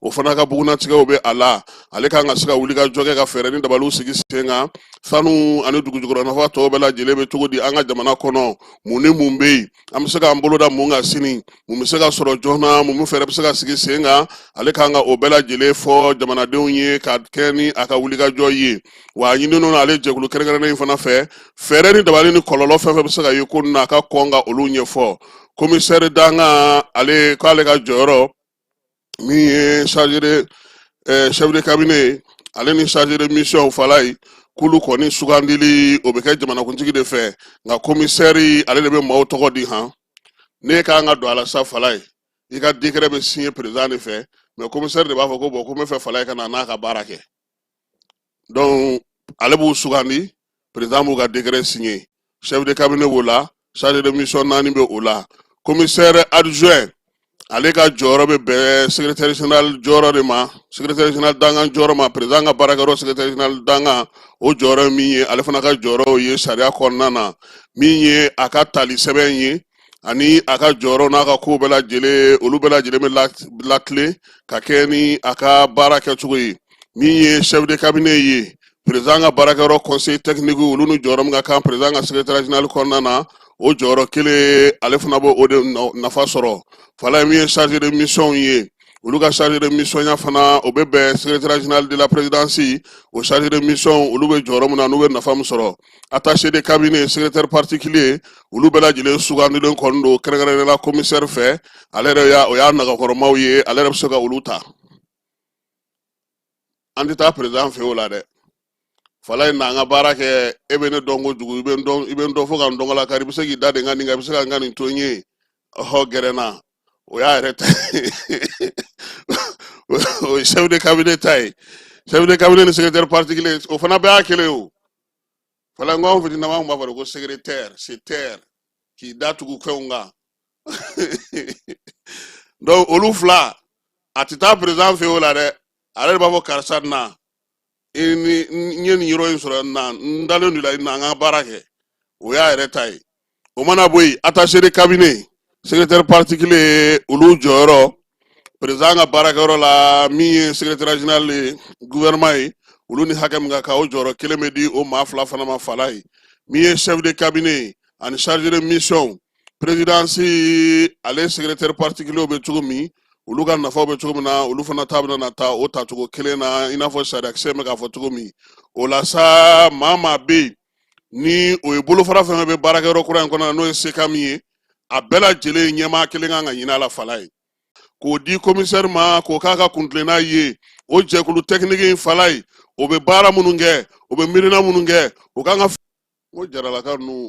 o fana ka buguna tigɛ o bɛ a la ale kan ka se ka wuli ka jɔ kɛ ka fɛɛrɛ ni dabaliw sigi sen kan sanu ani dugujukɔrɔ nafa tɔw bɛɛ lajɛlen bɛ cogo di an ka jamana kɔnɔ mun ni mun bɛ yen an bɛ se k'an bolo da mun kan sini mun bɛ se ka sɔrɔ joona mun fɛɛrɛ bɛ se ka sigi sen kan ale kan ka o bɛɛ lajɛlen fɔ jamanadenw ye ka kɛ ni a ka wuli ka jɔ ye wa a ɲininen ale jɛkulu kɛrɛnkɛrɛnnen in fana fɛ fɛɛrɛ ni dabali ni kɔlɔlɔ fɛn fɛn bɛ se ka ye ko n'a ka kɔn ka olu ɲɛfɔ commissaire Danga ale k'ale ka jɔyɔrɔ min ye chargé de chef de cabinet ale ni chargé de mission Falaye k'olu kɔni sugandili o bɛ kɛ jamanakuntigi de fɛ nka commissaire ale de bɛ maaw tɔgɔ di han ne kan ka don a la sa Falaye i ka décret bɛ signé président de fɛ mais commissaire de b'a fɔ ko bon ko n bɛ fɛ Falaye ka na n'a ka baara kɛ donc ale b'u sugandi président b'u ka décret signé chef de cabinet b'o la chargé de mission naani bɛ o la commissaire adjoint ale ka jɔyɔrɔ bɛ bɛn secrétaire général jɔyɔrɔ de ma secrétaire général Danga jɔyɔrɔ ma président ka baarakɛyɔrɔ secrétaire général Danga o jɔyɔrɔ min ye ale fana ka jɔyɔrɔ ye sariya kɔnɔna na min ye a ka tali sɛbɛn ye ani a ka jɔyɔrɔ n'a ka ko bɛɛ lajɛlen olu bɛɛ lajɛlen bɛ lakile ka kɛ ni a ka baara kɛcogo ye min ye chef de cabinet ye président ka baarakɛyɔrɔ conseil technique olu ni jɔyɔrɔ min ka kan président ka secrétaire général kɔnɔna na o jɔyɔrɔ kelen ale fana bɛ o de nafa sɔrɔ Falaye min ye chargé de mission ye olu ka chargé de mission ya fana o bɛ bɛn secrétaire général de la présidence o chargé de mission olu bɛ jɔyɔrɔ min na n'u bɛ nafa min sɔrɔ attaché de cabinet secrétaire particulier olu bɛɛ lajɛlen sugandilen kɔni don kɛrɛnkɛrɛnnenya la commissaire fɛ ale yɛrɛ o y'a nagakɔrɔmaw ye ale yɛrɛ bɛ se ka olu ta an tɛ taa président fɛ o la dɛ Falaye n'an ka baara kɛ e bɛ ne dɔn kojugu i bɛ n dɔn fo ka n dɔn la kari i bɛ se k'i da de n ka nin kan i bɛ se ka n ka nin to n ye gɛrɛnna o y'a yɛrɛ ta o ye chef de cabinet ta ye chef de cabinet ni secrétaire particulier o fana bɛɛ y'a kelen o Falaye n ko anw fitini an b'a fɔ de ko secrétaire c'est terre k'i da tugu fɛnw kan donc olu fila a tɛ taa président fɛ o la dɛ ale de b'a fɔ karisa na n ye nin yɔrɔ in sɔrɔ na n dalen don la na an ka baara kɛ o y'a yɛrɛ ta ye o mana bɔ yen attaché de cabinet secrétaire particulier olu jɔyɔrɔ président ka baarakɛyɔrɔ la min ye secrétaire général gouvernement ye olu ni hakɛ min ka kan o jɔyɔrɔ kelen bɛ di o maa fila fana ma Falaye min ye chef de cabinet ani chargé de mission présidence ale secrétaire particulier bɛ cogo min olu ka nafaw bɛ cogo min na olu fana ta bɛna na taa o tacogo kelen na i n'a fɔ sariya kisɛ bɛ k'a fɔ cogo min o la sa maa bɛ yen ni o ye bolofara fɛn fɛn bɛ baarakɛyɔrɔ kura in kɔnɔ n'o ye SECAM ye a bɛɛ lajɛlen ɲɛmaa kelen kan ka ɲini a la Falaye k'o di commissaire ma k'o k'a ka kuntilenna ye o jɛkulu technique in Falaye o bɛ baara minnu kɛ o bɛ miirina minnu kɛ o kan ka o jaralaka ninnu